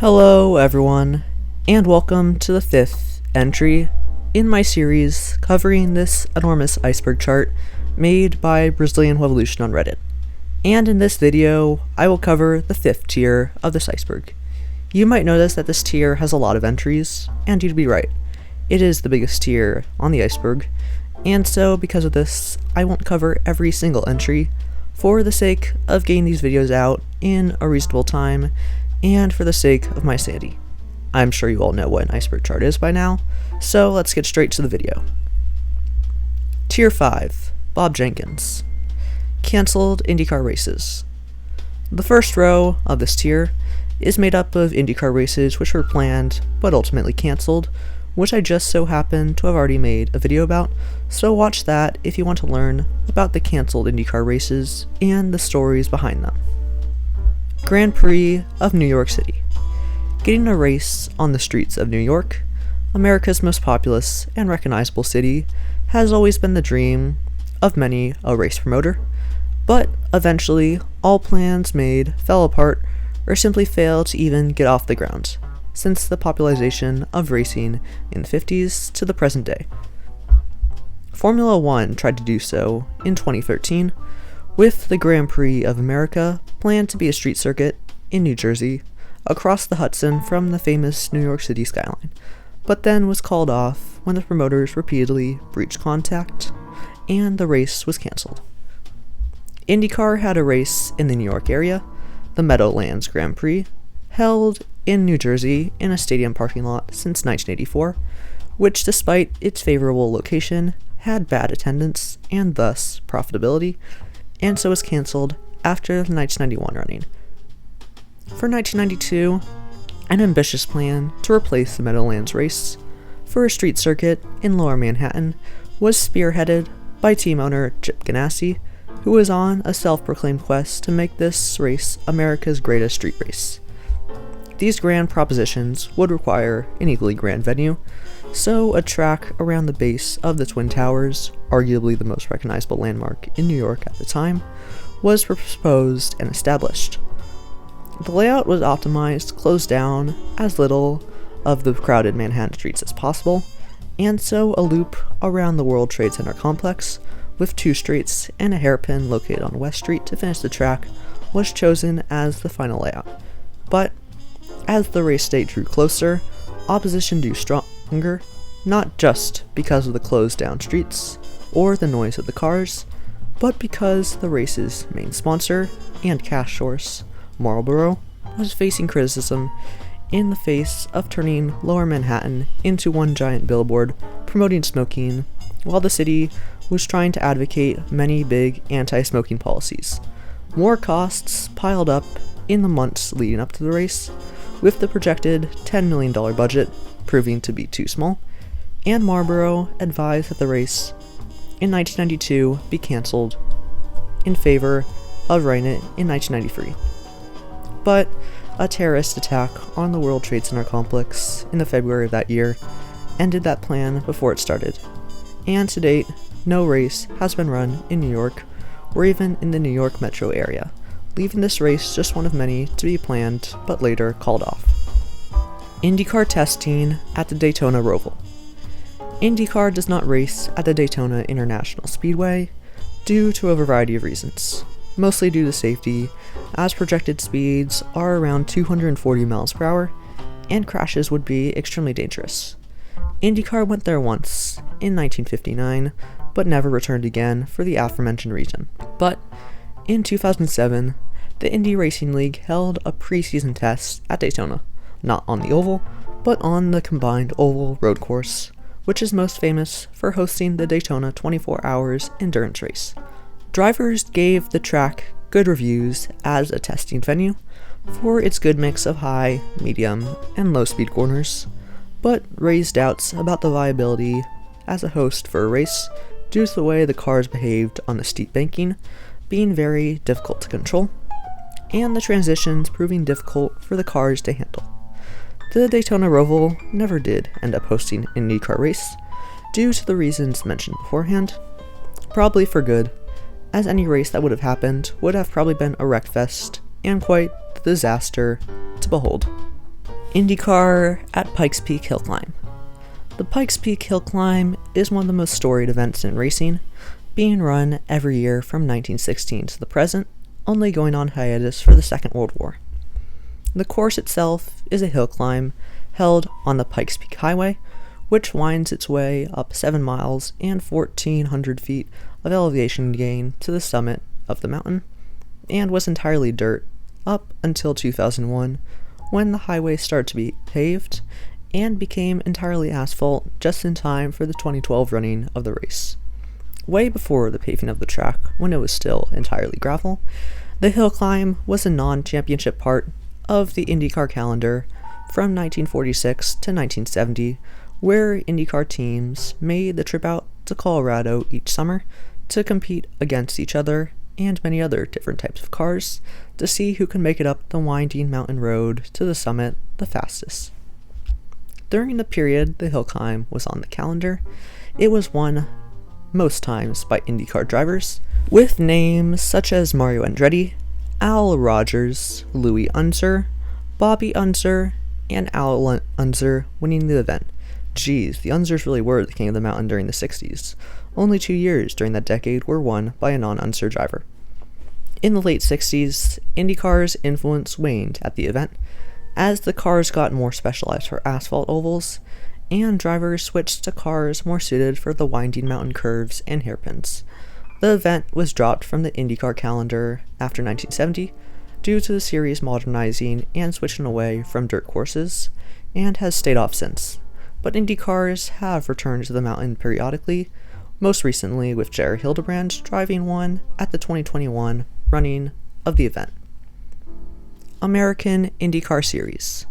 Hello everyone, and welcome to the 5th entry in my series covering this enormous iceberg chart made by brazillianhuevolution on Reddit. And in this video, I will cover the 5th tier of this iceberg. You might notice that this tier has a lot of entries, and you'd be right. It is the biggest tier on the iceberg, and so because of this, I won't cover every single entry for the sake of getting these videos out in a reasonable time and for the sake of my sanity. I'm sure you all know what an iceberg chart is by now, so let's get straight to the video. Tier 5, Bob Jenkins. Cancelled IndyCar races. The first row of this tier is made up of IndyCar races which were planned but ultimately cancelled, which I just so happen to have already made a video about, so watch that if you want to learn about the cancelled IndyCar races and the stories behind them. Grand Prix of New York City. Getting a race on the streets of New York, America's most populous and recognizable city, has always been the dream of many a race promoter, but eventually all plans made fell apart or simply failed to even get off the ground, since the popularization of racing in the 50s to the present day. Formula One tried to do so in 2013, with the Grand Prix of America planned to be a street circuit in New Jersey, across the Hudson from the famous New York City skyline, but then was called off when the promoters repeatedly breached contact, and the race was cancelled. IndyCar had a race in the New York area, the Meadowlands Grand Prix, held in New Jersey in a stadium parking lot since 1984, which despite its favorable location, had bad attendance and thus profitability, and so was cancelled after the 1991 running. For 1992, an ambitious plan to replace the Meadowlands race for a street circuit in Lower Manhattan was spearheaded by team owner Chip Ganassi, who was on a self-proclaimed quest to make this race America's greatest street race. These grand propositions would require an equally grand venue, so a track around the base of the Twin Towers, arguably the most recognizable landmark in New York at the time, was proposed and established. The layout was optimized to close down as little of the crowded Manhattan streets as possible, and so a loop around the World Trade Center complex, with 2 streets and a hairpin located on West Street to finish the track, was chosen as the final layout. But as the race date drew closer, opposition grew stronger, not just because of the closed down streets or the noise of the cars, but because the race's main sponsor and cash source, Marlboro, was facing criticism in the face of turning Lower Manhattan into one giant billboard promoting smoking, while the city was trying to advocate many big anti-smoking policies. More costs piled up in the months leading up to the race, with the projected $10 million budget proving to be too small, and Marlboro advised that the race in 1992 be cancelled in favor of running it in 1993. But a terrorist attack on the World Trade Center complex in the February of that year ended that plan before it started, and to date, no race has been run in New York or even in the New York metro area, leaving this race just one of many to be planned but later called off. IndyCar testing at the Daytona Roval. IndyCar does not race at the Daytona International Speedway due to a variety of reasons, mostly due to safety, as projected speeds are around 240 miles per hour, and crashes would be extremely dangerous. IndyCar went there once, in 1959, but never returned again for the aforementioned reason. But in 2007, the Indy Racing League held a preseason test at Daytona, not on the oval, but on the combined oval road course, which is most famous for hosting the Daytona 24 Hours endurance race. Drivers gave the track good reviews as a testing venue for its good mix of high, medium, and low speed corners, but raised doubts about the viability as a host for a race due to the way the cars behaved on the steep banking being very difficult to control, and the transitions proving difficult for the cars to handle. The Daytona Roval never did end up hosting an IndyCar race, due to the reasons mentioned beforehand, probably for good, as any race that would have happened would have probably been a wreckfest and quite the disaster to behold. IndyCar at Pikes Peak Hill Climb. The Pikes Peak Hill Climb is one of the most storied events in racing, being run every year from 1916 to the present, only going on hiatus for the Second World War. The course itself is a hill climb held on the Pikes Peak Highway, which winds its way up 7 miles and 1,400 feet of elevation gain to the summit of the mountain, and was entirely dirt up until 2001, when the highway started to be paved and became entirely asphalt just in time for the 2012 running of the race. Way before the paving of the track, when it was still entirely gravel, the hill climb was a non-championship part of the IndyCar calendar from 1946 to 1970, where IndyCar teams made the trip out to Colorado each summer to compete against each other and many other different types of cars to see who can make it up the winding mountain road to the summit the fastest. During the period the hill climb was on the calendar, it was won most times by IndyCar drivers, with names such as Mario Andretti, Al Rogers, Louis Unser, Bobby Unser, and Al Unser winning the event. Geez, the Unsers really were the king of the mountain during the 60s. Only 2 years during that decade were won by a non-Unser driver. In the late 60s, IndyCar's influence waned at the event, as the cars got more specialized for asphalt ovals, and drivers switched to cars more suited for the winding mountain curves and hairpins. The event was dropped from the IndyCar calendar after 1970 due to the series modernizing and switching away from dirt courses, and has stayed off since. But IndyCars have returned to the mountain periodically, most recently with Jared Hildebrand driving one at the 2021 running of the event. American IndyCar Series.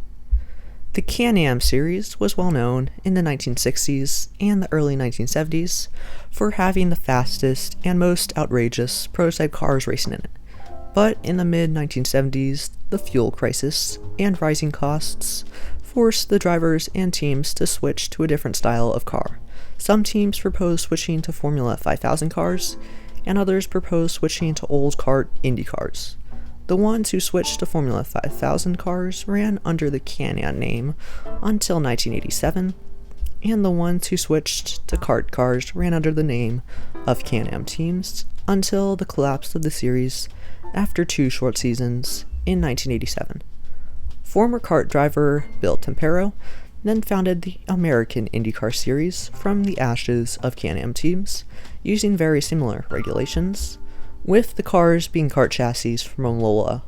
The Can-Am Series was well known in the 1960s and the early 1970s for having the fastest and most outrageous prototype cars racing in it. But in the mid-1970s, the fuel crisis and rising costs forced the drivers and teams to switch to a different style of car. Some teams proposed switching to Formula 5000 cars, and others proposed switching to old kart Indy cars. The ones who switched to Formula 5000 cars ran under the Can-Am name until 1987, and the ones who switched to kart cars ran under the name of Can-Am teams until the collapse of the series after 2 short seasons in 1987. Former kart driver Bill Tempero then founded the American IndyCar Series from the ashes of Can-Am teams, using very similar regulations, with the cars being kart chassis from Lola,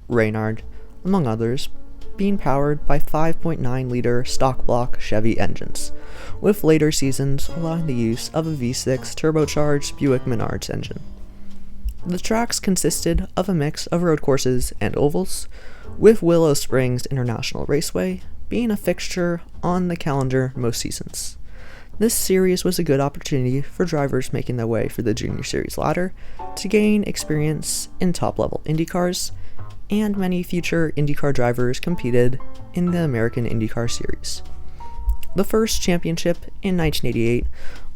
Reynard, among others, being powered by 5.9-liter stock block Chevy engines, with later seasons allowing the use of a V6 turbocharged Buick Menards engine. The tracks consisted of a mix of road courses and ovals, with Willow Springs International Raceway being a fixture on the calendar most seasons. This series was a good opportunity for drivers making their way through the Junior Series ladder to gain experience in top-level IndyCars, and many future IndyCar drivers competed in the American IndyCar Series. The first championship in 1988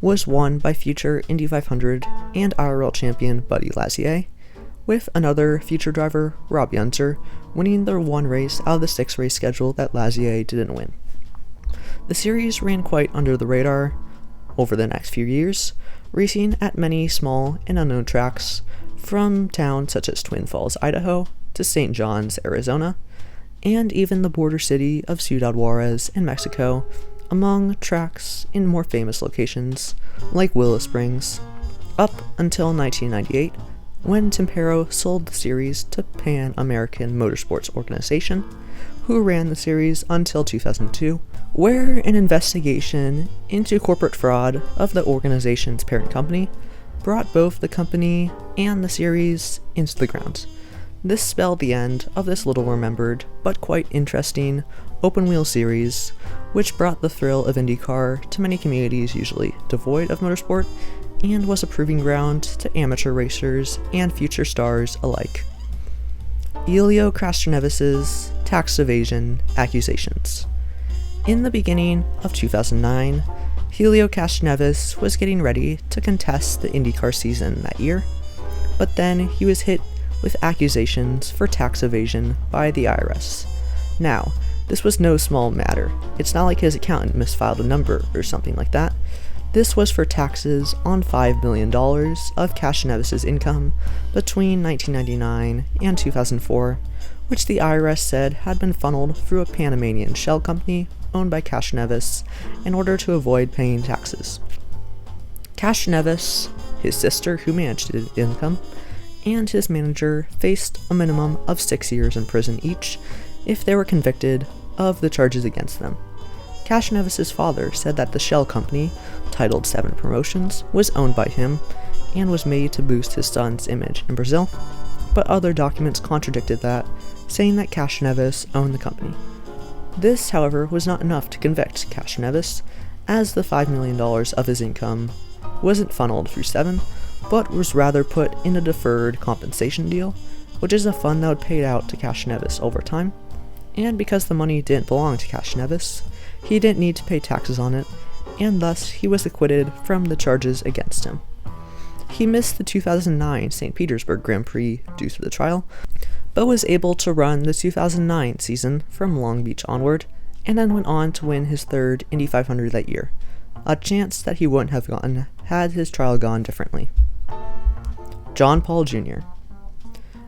was won by future Indy 500 and IRL champion Buddy Lazier, with another future driver, Robbie Unser, winning the one race out of the 6-race schedule that Lazier didn't win. The series ran quite under the radar over the next few years, racing at many small and unknown tracks, from towns such as Twin Falls, Idaho, to St. John's, Arizona, and even the border city of Ciudad Juarez in Mexico, among tracks in more famous locations like Willow Springs, up until 1998, when Tempero sold the series to Pan American Motorsports Organization, who ran the series until 2002, where an investigation into corporate fraud of the organization's parent company brought both the company and the series into the ground. This spelled the end of this little-remembered, but quite interesting, open-wheel series, which brought the thrill of IndyCar to many communities usually devoid of motorsport, and was a proving ground to amateur racers and future stars alike. Helio Castroneves' tax evasion accusations. In the beginning of 2009, Helio Castroneves was getting ready to contest the IndyCar season that year, but then he was hit with accusations for tax evasion by the IRS. Now, This was no small matter. It's not like his accountant misfiled a number or something like that. This was for taxes on $5 million of Castroneves' income between 1999 and 2004, which the IRS said had been funneled through a Panamanian shell company owned by Castroneves in order to avoid paying taxes. Castroneves, his sister who managed his income, and his manager faced a minimum of 6 years in prison each if they were convicted of the charges against them. Castroneves' father said that the shell company, titled 7 Promotions, was owned by him and was made to boost his son's image in Brazil, but other documents contradicted that, saying that Castroneves owned the company. This, however, was not enough to convict Castroneves, as the $5 million of his income wasn't funneled through 7, but was rather put in a deferred compensation deal, which is a fund that would pay out to Castroneves over time, and because the money didn't belong to Castroneves, he didn't need to pay taxes on it, and thus he was acquitted from the charges against him. He missed the 2009 St. Petersburg Grand Prix due to the trial, but was able to run the 2009 season from Long Beach onward, and then went on to win his third Indy 500 that year, a chance that he wouldn't have gotten had his trial gone differently. John Paul Jr.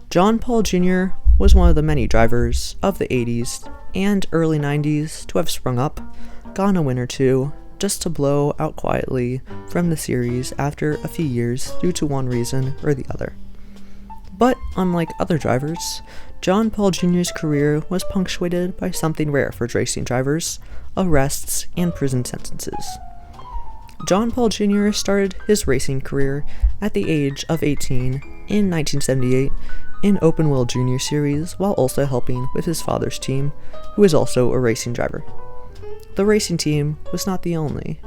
John Paul Jr. was one of the many drivers of the 80s and early 90s to have sprung up, gone a win or two, just to blow out quietly from the series after a few years due to one reason or the other. But unlike other drivers, John Paul Jr.'s career was punctuated by something rare for racing drivers: arrests and prison sentences. John Paul Jr. started his racing career at the age of 18 in 1978 in Open Wheel Junior Series, while also helping with his father's team, who is also a racing driver. The racing team was not the only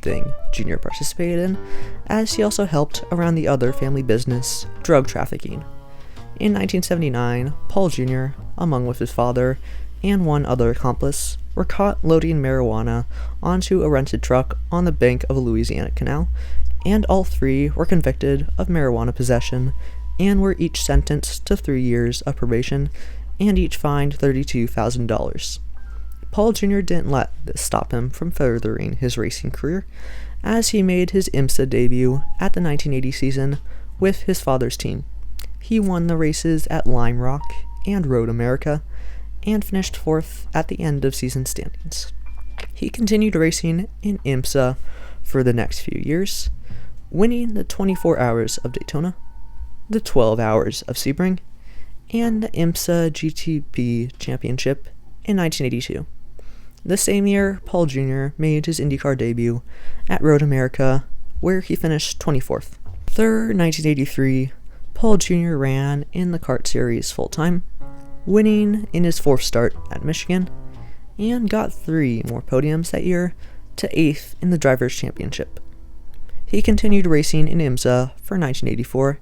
thing Jr. participated in, as he also helped around the other family business, drug trafficking. In 1979, Paul Jr., among with his father and one other accomplice, were caught loading marijuana onto a rented truck on the bank of a Louisiana canal, and all three were convicted of marijuana possession and were each sentenced to 3 years of probation and each fined $32,000. Paul Jr. didn't let this stop him from furthering his racing career, as he made his IMSA debut at the 1980 season with his father's team. He won the races at Lime Rock and Road America, and finished 4th at the end of season standings. He continued racing in IMSA for the next few years, winning the 24 Hours of Daytona, the 12 Hours of Sebring, and the IMSA GTP Championship in 1982. The same year, Paul Jr. made his IndyCar debut at Road America, where he finished 24th. 3rd, 1983, Paul Jr. ran in the kart series full-time, winning in his 4th start at Michigan, and got 3 more podiums that year to 8th in the Drivers' Championship. He continued racing in IMSA for 1984,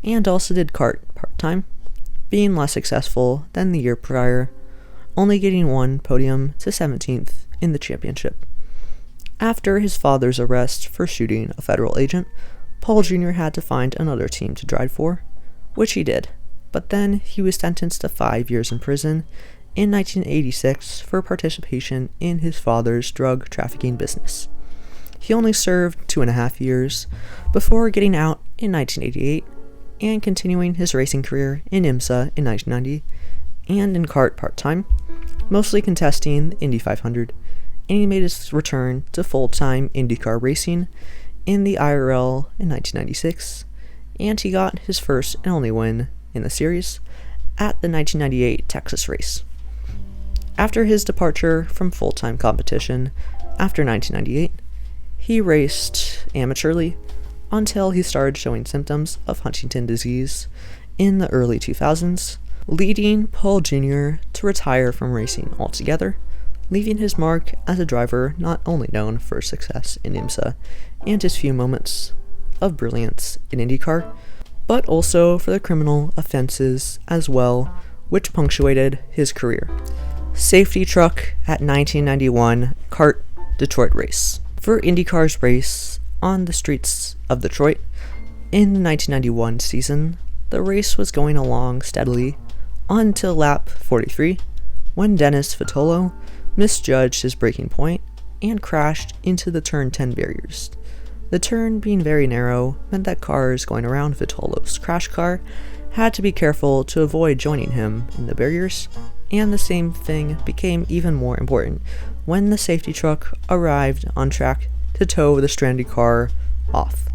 and also did kart part-time, being less successful than the year prior, only getting 1 podium to 17th in the championship. After his father's arrest for shooting a federal agent, Paul Jr. had to find another team to drive for, which he did, but then he was sentenced to 5 years in prison in 1986 for participation in his father's drug trafficking business. He only served 2.5 years before getting out in 1988 and continuing his racing career in IMSA in 1990 and in kart part-time, mostly contesting the Indy 500, and he made his return to full-time IndyCar racing in the IRL in 1996, and he got his first and only win in the series at the 1998 Texas race. After his departure from full-time competition after 1998, he raced amateurly until he started showing symptoms of Huntington disease in the early 2000s, leading Paul Jr. to retire from racing altogether, leaving his mark as a driver not only known for success in IMSA and his few moments of brilliance in IndyCar, but also for the criminal offenses as well, which punctuated his career. Safety truck at 1991 kart Detroit race. For IndyCar's race on the streets of Detroit in the 1991 season, the race was going along steadily until lap 43, when Dennis Vitolo misjudged his braking point and crashed into the turn 10 barriers. The turn being very narrow meant that cars going around Vitolo's crash car had to be careful to avoid joining him in the barriers, and the same thing became even more important when the safety truck arrived on track to tow the stranded car off.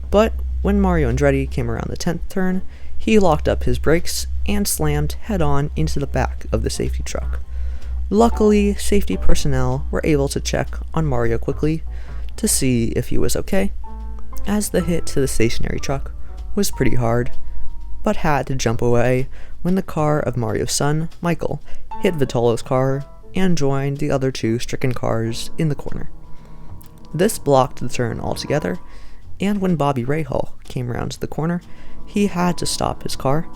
But when Mario Andretti came around the 10th turn, he locked up his brakes and slammed head-on into the back of the safety truck. Luckily, safety personnel were able to check on Mario quickly to see if he was okay, as the hit to the stationary truck was pretty hard, but had to jump away when the car of Mario's son, Michael, hit Vitolo's car and joined the other two stricken cars in the corner. This blocked the turn altogether, and when Bobby Rahal came around to the corner, he had to stop his car,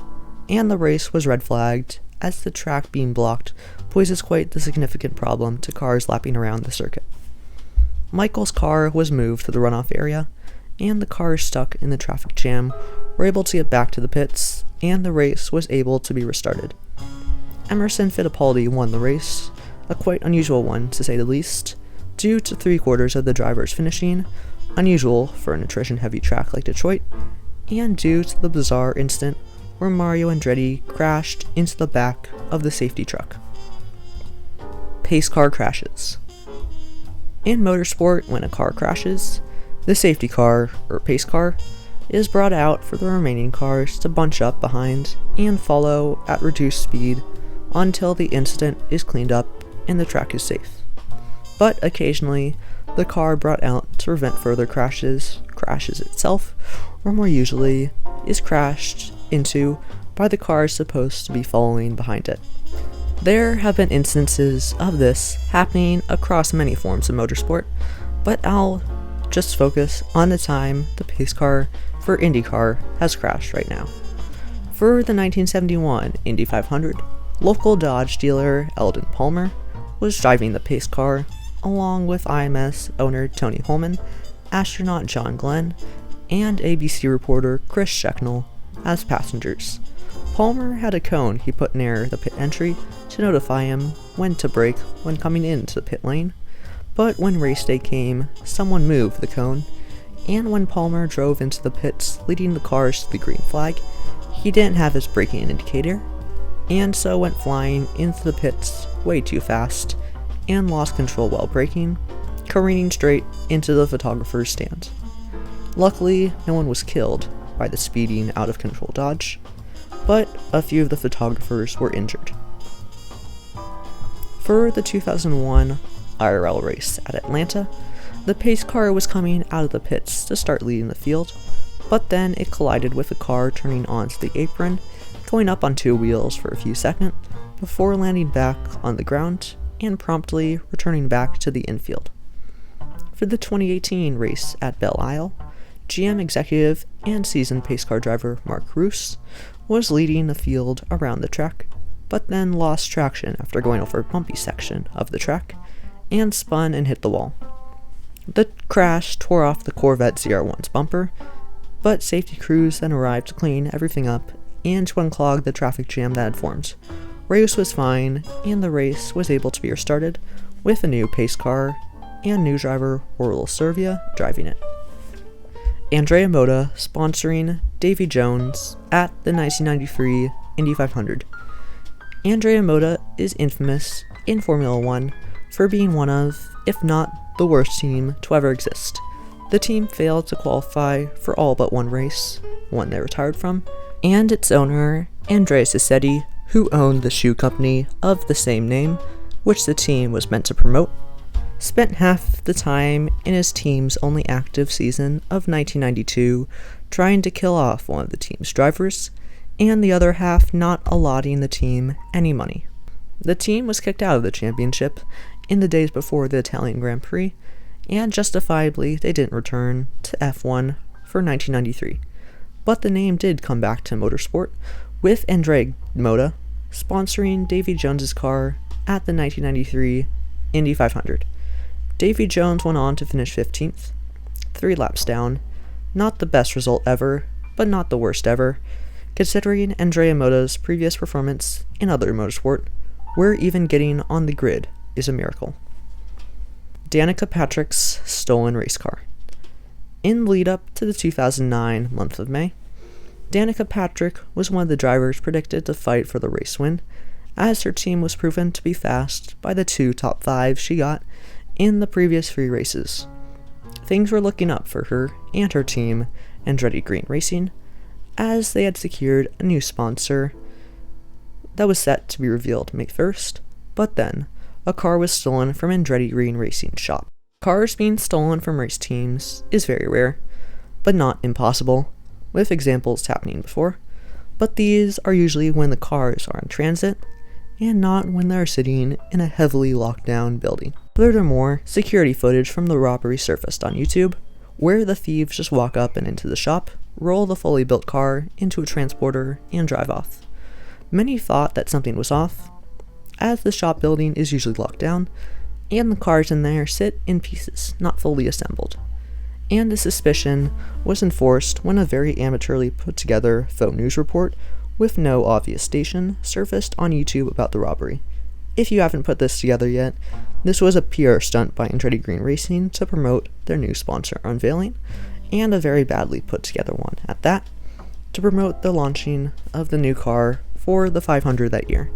and the race was red flagged as the track being blocked poses quite the significant problem to cars lapping around the circuit. Michael's car was moved to the runoff area, and the cars stuck in the traffic jam were able to get back to the pits, and the race was able to be restarted. Emerson Fittipaldi won the race, a quite unusual one to say the least, due to 3/4 of the drivers finishing, unusual for an attrition-heavy track like Detroit, and due to the bizarre incident where Mario Andretti crashed into the back of the safety truck. Pace car crashes. In motorsport, when a car crashes, the safety car, or pace car, is brought out for the remaining cars to bunch up behind and follow at reduced speed until the incident is cleaned up and the track is safe. But occasionally, the car brought out to prevent further crashes itself, or more usually, is crashed into by the cars supposed to be following behind it. There have been instances of this happening across many forms of motorsport, but I'll just focus on the time the pace car for Indycar has crashed right now. For the 1971 Indy 500, local Dodge dealer Eldon Palmer was driving the pace car along with IMS owner Tony Holman, astronaut John Glenn, and ABC reporter Chris Schecknell as passengers. Palmer had a cone he put near the pit entry to notify him when to brake when coming into the pit lane, but when race day came, someone moved the cone, and when Palmer drove into the pits leading the cars to the green flag, he didn't have his braking indicator, and so went flying into the pits way too fast and lost control while braking, careening straight into the photographer's stand. Luckily, no one was killed by the speeding out of control Dodge, but a few of the photographers were injured. For the 2001 IRL race at Atlanta, the pace car was coming out of the pits to start leading the field, but then it collided with a car turning onto the apron, going up on two wheels for a few seconds before landing back on the ground and promptly returning back to the infield. For the 2018 race at Belle Isle, GM executive and seasoned pace car driver Mark Roos was leading the field around the track, but then lost traction after going over a bumpy section of the track and spun and hit the wall. The crash tore off the Corvette ZR1's bumper, but safety crews then arrived to clean everything up and to unclog the traffic jam that had formed. Roos was fine, and the race was able to be restarted with a new pace car and new driver Orla Servia driving it. Andrea Moda sponsoring Davy Jones at the 1993 Indy 500. Andrea Moda is infamous in Formula One for being one of, if not the worst team to ever exist. The team failed to qualify for all but one race, one they retired from, and its owner, Andrea Sassetti, who owned the shoe company of the same name, which the team was meant to promote, spent half the time in his team's only active season of 1992 trying to kill off one of the team's drivers, and the other half not allotting the team any money. The team was kicked out of the championship in the days before the Italian Grand Prix, and justifiably they didn't return to F1 for 1993. But the name did come back to motorsport, with Andrea Moda sponsoring Davy Jones's car at the 1993 Indy 500. Davy Jones went on to finish 15th, 3 laps down. Not the best result ever, but not the worst ever, considering Andrea Moda's previous performance in other motorsport, where even getting on the grid is a miracle. Danica Patrick's stolen race car. In the lead up to the 2009 month of May, Danica Patrick was one of the drivers predicted to fight for the race win, as her team was proven to be fast by the 2 top 5s she got in the previous 3 races. Things were looking up for her and her team, Andretti Green Racing, as they had secured a new sponsor that was set to be revealed May 1st, but then a car was stolen from Andretti Green Racing's shop. Cars being stolen from race teams is very rare, but not impossible, with examples happening before, but these are usually when the cars are in transit, and not when they are sitting in a heavily locked down building. Furthermore, security footage from the robbery surfaced on YouTube, where the thieves just walk up and into the shop, roll the fully built car into a transporter, and drive off. Many thought that something was off, as the shop building is usually locked down, and the cars in there sit in pieces, not fully assembled. And the suspicion was enforced when a very amateurly put together faux news report with no obvious station surfaced on YouTube about the robbery. If you haven't put this together yet, this was a PR stunt by Andretti Green Racing to promote their new sponsor unveiling, and a very badly put together one at that, to promote the launching of the new car for the 500 that year.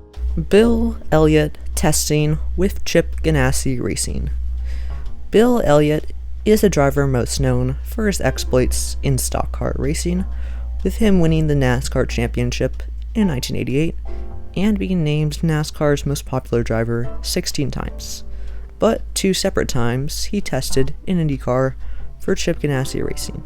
Bill Elliott testing with Chip Ganassi Racing. Bill Elliott is a driver most known for his exploits in stock car racing, with him winning the NASCAR championship in 1988 and being named NASCAR's most popular driver 16 times. But 2 separate times he tested in Indycar for Chip Ganassi Racing.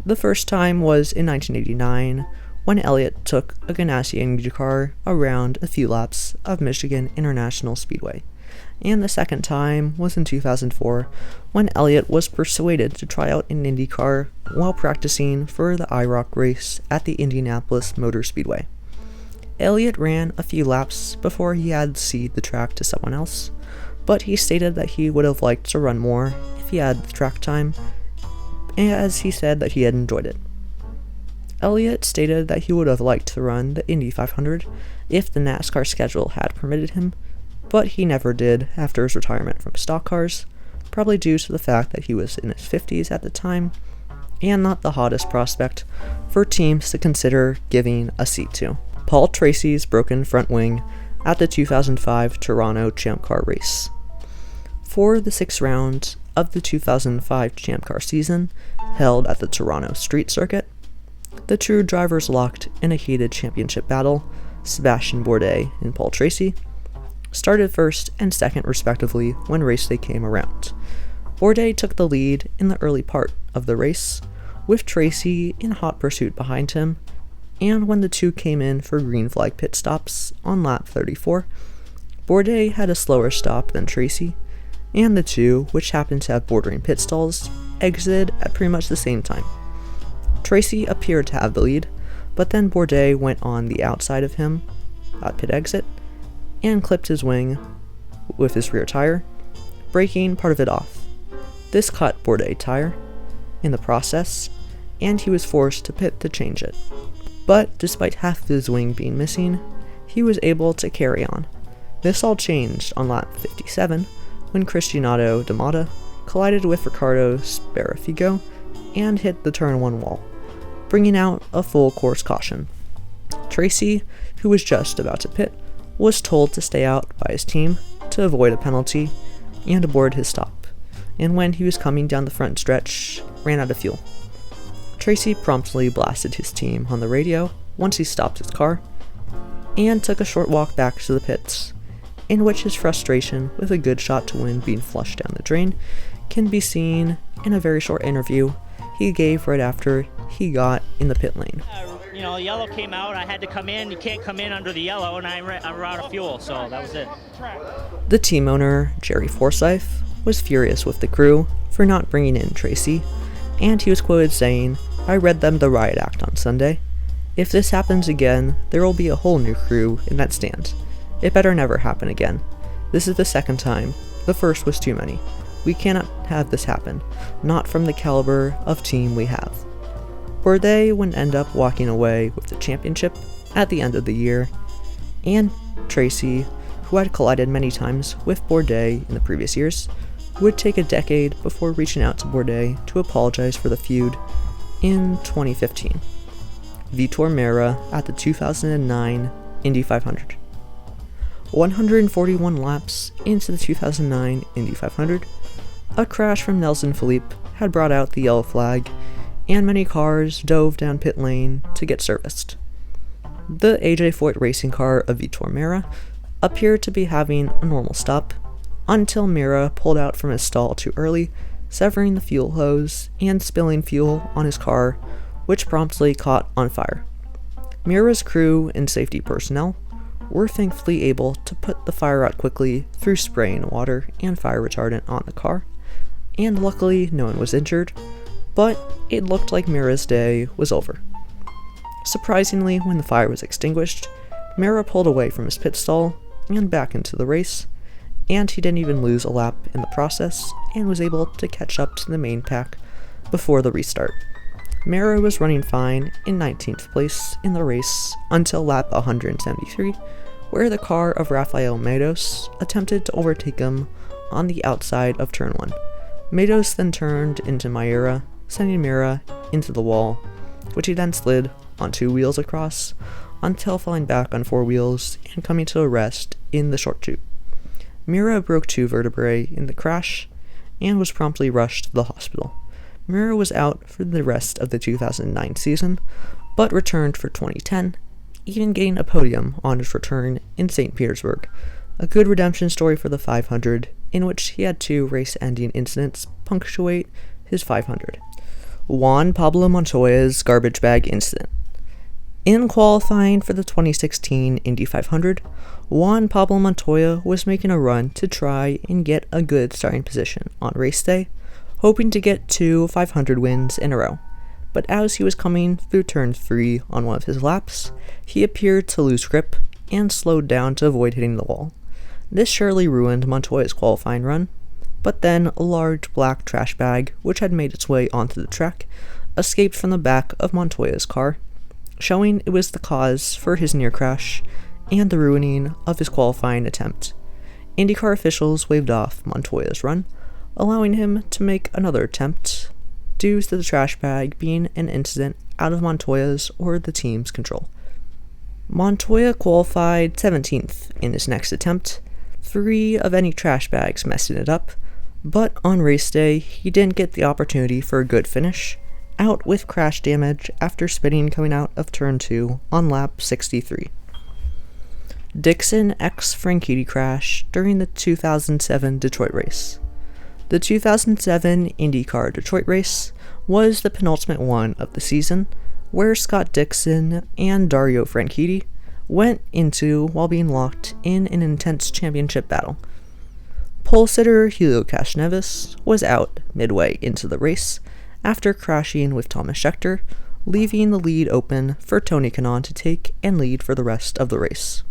The first time was in 1989, when Elliott took a Ganassi Indycar around a few laps of Michigan International Speedway, and the second time was in 2004, when Elliott was persuaded to try out an IndyCar while practicing for the IROC race at the Indianapolis Motor Speedway. Elliott ran a few laps before he had to cede the track to someone else, but he stated that he would have liked to run more if he had the track time, as he said that he had enjoyed it. Elliott stated that he would have liked to run the Indy 500 if the NASCAR schedule had permitted him, but he never did after his retirement from stock cars, probably due to the fact that he was in his 50s at the time, and not the hottest prospect for teams to consider giving a seat to. Paul Tracy's broken front wing at the 2005 Toronto Champ Car race. For the 6th round of the 2005 Champ Car season, held at the Toronto Street Circuit, the two drivers locked in a heated championship battle. Sebastian Bourdais and Paul Tracy started first and second respectively when race day came around. Bourdais took the lead in the early part of the race, with Tracy in hot pursuit behind him, and when the two came in for green flag pit stops on lap 34, Bourdais had a slower stop than Tracy, and the two, which happened to have bordering pit stalls, exited at pretty much the same time. Tracy appeared to have the lead, but then Bourdais went on the outside of him at pit exit and clipped his wing with his rear tire, breaking part of it off. This cut Bourdais' tire in the process, and he was forced to pit to change it. But despite half of his wing being missing, he was able to carry on. This all changed on lap 57 when Cristiano D'Amata collided with Ricardo Sbarafigo and hit the turn 1 wall, bringing out a full course caution. Tracy, who was just about to pit, was told to stay out by his team to avoid a penalty and aboard his stop, and when he was coming down the front stretch, ran out of fuel. Tracy promptly blasted his team on the radio once he stopped his car, and took a short walk back to the pits, in which his frustration with a good shot to win being flushed down the drain can be seen in a very short interview he gave right after he got in the pit lane. Yellow came out, I had to come in, you can't come in under the yellow, and I'm out of fuel, so that was it. The team owner, Jerry Forsyth, was furious with the crew for not bringing in Tracy, and he was quoted saying, "I read them the riot act on Sunday. If this happens again, there will be a whole new crew in that stand. It better never happen again. This is the second time. The first was too many. We cannot have this happen, not from the caliber of team we have." Bourdais would end up walking away with the championship at the end of the year, and Tracy, who had collided many times with Bourdais in the previous years, would take a decade before reaching out to Bourdais to apologize for the feud in 2015. Vitor Meira at the 2009 Indy 500. 141 laps into the 2009 Indy 500, a crash from Nelson Philippe had brought out the yellow flag, and many cars dove down pit lane to get serviced. The AJ Foyt racing car of Vitor Meira appeared to be having a normal stop, until Meira pulled out from his stall too early, severing the fuel hose and spilling fuel on his car, which promptly caught on fire. Meira's crew and safety personnel were thankfully able to put the fire out quickly through spraying water and fire retardant on the car, and luckily no one was injured, but it looked like Meira's day was over. Surprisingly, when the fire was extinguished, Meira pulled away from his pit stall and back into the race, and he didn't even lose a lap in the process and was able to catch up to the main pack before the restart. Meira was running fine in 19th place in the race until lap 173, where the car of Rafael Matos attempted to overtake him on the outside of turn 1. Matos then turned into Meira, sending Meira into the wall, which he then slid on 2 wheels across until falling back on 4 wheels and coming to a rest in the short chute. Meira broke 2 vertebrae in the crash and was promptly rushed to the hospital. Meira was out for the rest of the 2009 season, but returned for 2010, even getting a podium on his return in St. Petersburg, a good redemption story for the 500, in which he had 2 race-ending incidents punctuate his 500. Juan Pablo Montoya's garbage bag incident. In qualifying for the 2016 Indy 500, Juan Pablo Montoya was making a run to try and get a good starting position on race day, hoping to get 2 500 wins in a row. But as he was coming through turn 3 on one of his laps, he appeared to lose grip and slowed down to avoid hitting the wall. This surely ruined Montoya's qualifying run, but then a large black trash bag, which had made its way onto the track, escaped from the back of Montoya's car, showing it was the cause for his near crash and the ruining of his qualifying attempt. IndyCar officials waved off Montoya's run, allowing him to make another attempt, due to the trash bag being an incident out of Montoya's or the team's control. Montoya qualified 17th in his next attempt, 3 of any trash bags messing it up, but on race day he didn't get the opportunity for a good finish, out with crash damage after spinning coming out of turn 2 on lap 63. Dixon x Franchitti crash during the 2007 Detroit race. The 2007 IndyCar Detroit race was the penultimate one of the season, where Scott Dixon and Dario Franchitti went into while being locked in an intense championship battle. Pole sitter Helio Castroneves was out midway into the race after crashing with Thomas Scheckter, leaving the lead open for Tony Kanaan to take and lead for the rest of the race.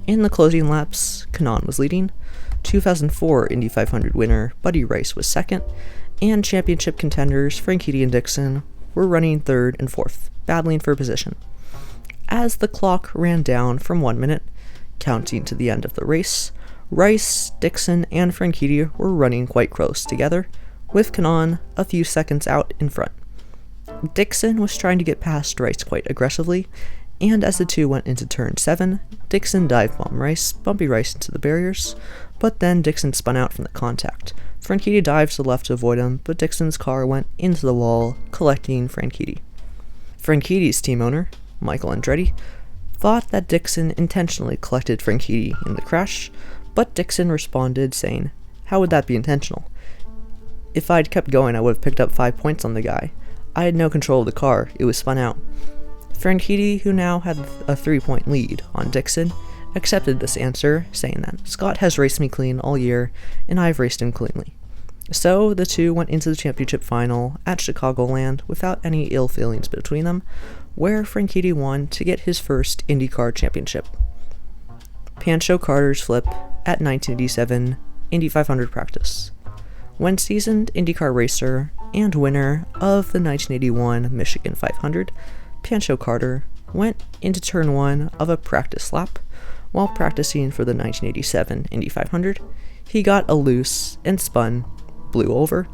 In the closing laps, Kanaan was leading, 2004 Indy 500 winner Buddy Rice was second, and championship contenders Franchitti and Dixon were running 3rd and 4th, battling for position. As the clock ran down from 1 minute, counting to the end of the race, Rice, Dixon, and Franchitti were running quite close together, with Kanaan a few seconds out in front. Dixon was trying to get past Rice quite aggressively, and as the two went into turn 7, Dixon dive-bombed Rice, bumping Rice into the barriers, but then Dixon spun out from the contact. Franchitti dived to the left to avoid him, but Dixon's car went into the wall, collecting Franchitti. Franchitti's team owner, Michael Andretti, thought that Dixon intentionally collected Franchitti in the crash, but Dixon responded saying, "How would that be intentional? If I'd kept going, I would have picked up 5 points on the guy. I had no control of the car, it was spun out." Franchitti, who now had a 3-point lead on Dixon, accepted this answer, saying that Scott has raced me clean all year, and I've raced him cleanly. So the two went into the championship final at Chicagoland without any ill feelings between them, where Franchitti won to get his first IndyCar championship. Pancho Carter's flip at 1987 Indy 500 practice. When seasoned IndyCar racer and winner of the 1981 Michigan 500, Pancho Carter went into turn 1 of a practice lap While practicing for the 1987 Indy 500, he got a loose and spun, blew over,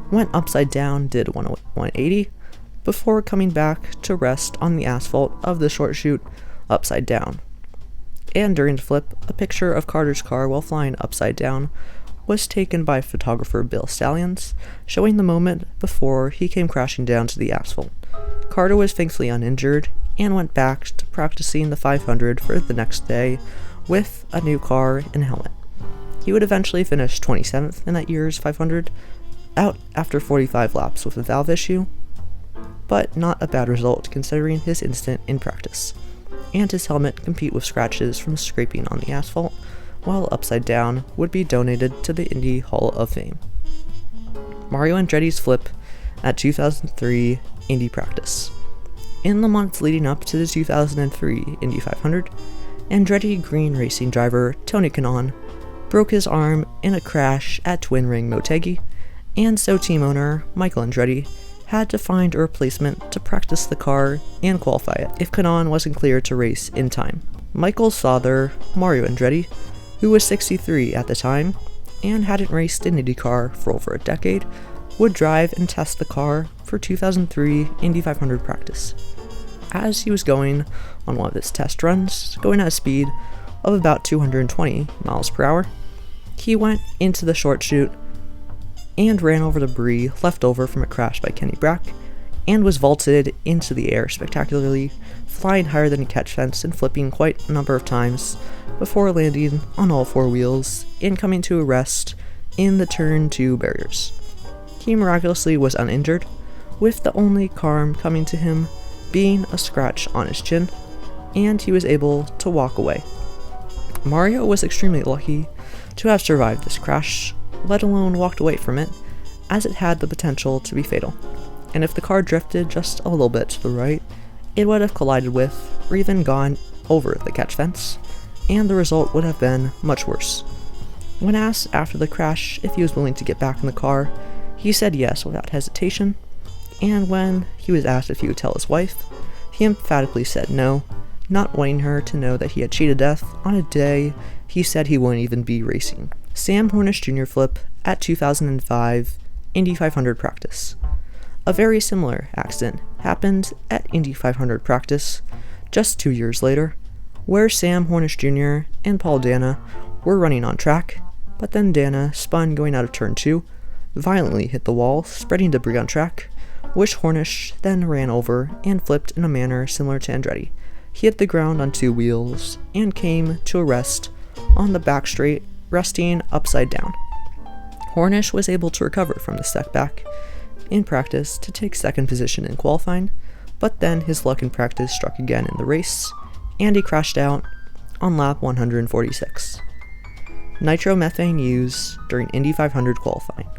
went upside down, did 180, before coming back to rest on the asphalt of the short chute upside down. And during the flip, a picture of Carter's car while flying upside down was taken by photographer Bill Stallions, showing the moment before he came crashing down to the asphalt. Carter was thankfully uninjured and went back to practicing the 500 for the next day with a new car and helmet. He would eventually finish 27th in that year's 500, out after 45 laps with a valve issue, but not a bad result considering his incident in practice, and his helmet compete with scratches from scraping on the asphalt, while upside down would be donated to the Indy Hall of Fame. Mario Andretti's flip at 2003 Indy practice. In the months leading up to the 2003 Indy 500, Andretti Green Racing driver Tony Kanaan broke his arm in a crash at Twin Ring Motegi, and so team owner Michael Andretti had to find a replacement to practice the car and qualify it if Kanaan wasn't cleared to race in time. Michael's father, Mario Andretti, who was 63 at the time and hadn't raced in IndyCar for over a decade, would drive and test the car for 2003 Indy 500 practice. As he was going on one of his test runs, going at a speed of about 220 miles per hour, he went into the short chute and ran over debris left over from a crash by Kenny Brack, and was vaulted into the air spectacularly, flying higher than a catch fence and flipping quite a number of times before landing on all four wheels and coming to a rest in the turn 2 barriers. He miraculously was uninjured, with the only harm coming to him being a scratch on his chin, and he was able to walk away. Mario was extremely lucky to have survived this crash, let alone walked away from it, as it had the potential to be fatal, and if the car drifted just a little bit to the right, it would have collided with, or even gone over the catch fence, and the result would have been much worse. When asked after the crash if he was willing to get back in the car, he said yes without hesitation, and when he was asked if he would tell his wife, he emphatically said no, not wanting her to know that he had cheated death on a day he said he wouldn't even be racing. Sam Hornish Jr. flip at 2005 Indy 500 practice. A very similar accident happened at Indy 500 practice just 2 years later, where Sam Hornish Jr. and Paul Dana were running on track, but then Dana spun going out of turn 2, violently hit the wall, spreading debris on track, which Hornish then ran over and flipped in a manner similar to Andretti. He hit the ground on 2 wheels and came to a rest on the back straight, resting upside down. Hornish was able to recover from the setback in practice to take second position in qualifying, but then his luck in practice struck again in the race, and he crashed out on lap 146. Nitromethane used during Indy 500 qualifying.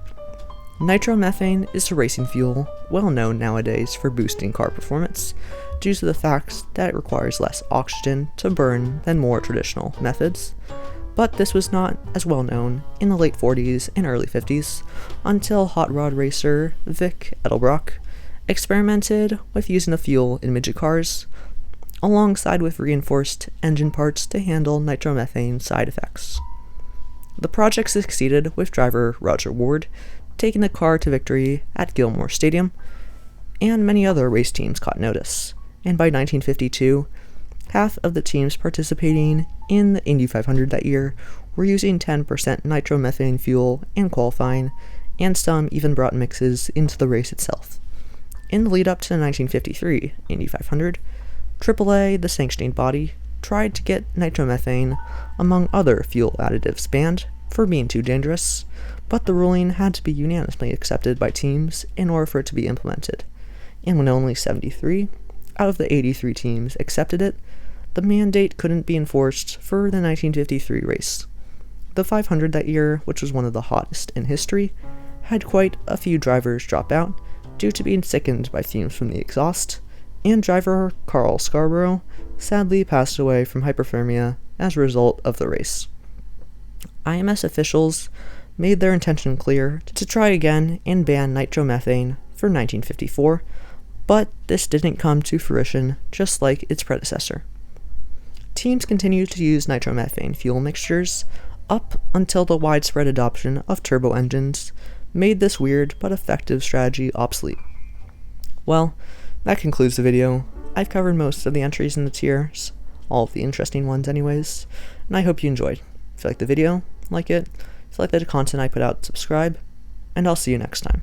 Nitromethane is a racing fuel well known nowadays for boosting car performance due to the fact that it requires less oxygen to burn than more traditional methods, but this was not as well known in the late 40s and early 50s until hot rod racer Vic Edelbrock experimented with using the fuel in midget cars alongside with reinforced engine parts to handle nitromethane side effects. The project succeeded with driver Roger Wodd taking the car to victory at Gilmore Stadium, and many other race teams caught notice, and by 1952, half of the teams participating in the Indy 500 that year were using 10% nitromethane fuel in qualifying, and some even brought mixes into the race itself. In the lead up to the 1953 Indy 500, AAA, the sanctioning body, tried to get nitromethane among other fuel additives banned for being too dangerous, but the ruling had to be unanimously accepted by teams in order for it to be implemented, and when only 73 out of the 83 teams accepted it, the mandate couldn't be enforced for the 1953 race. The 500 that year, which was one of the hottest in history, had quite a few drivers drop out due to being sickened by fumes from the exhaust, and driver Carl Scarborough sadly passed away from hypothermia as a result of the race. IMS officials made their intention clear to try again and ban nitromethane for 1954, but this didn't come to fruition just like its predecessor. teams continued to use nitromethane fuel mixtures up until the widespread adoption of turbo engines made this weird but effective strategy obsolete. Well, that concludes the video. I've covered most of the entries in the tiers, all of the interesting ones anyways, and I hope you enjoyed. If you liked the video, like it. If you like the content I put out, subscribe, and I'll see you next time.